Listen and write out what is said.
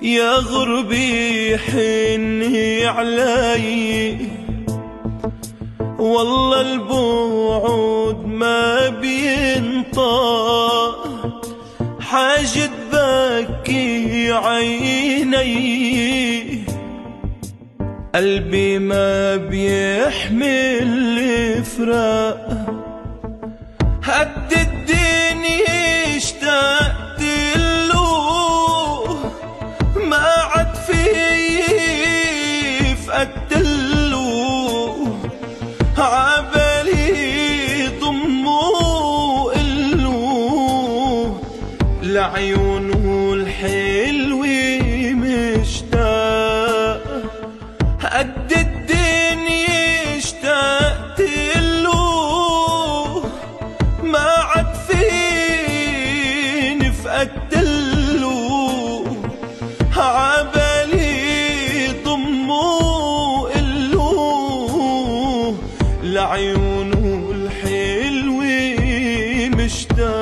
يا غربي حني علي، والله البعد ما بينطق، حاجة تبكي عيني، قلبي ما بيحمل الفراق، قد الدنيا اشتقت له، ما عاد في فقدتله، عبالي ضمه إله، لعيونه الحلوة مشتاق، قد الدنيا اشتقت له، ما عاد فيني فقدتله، عبالي ضمه إله، لعيونه الحلوة مشتاق.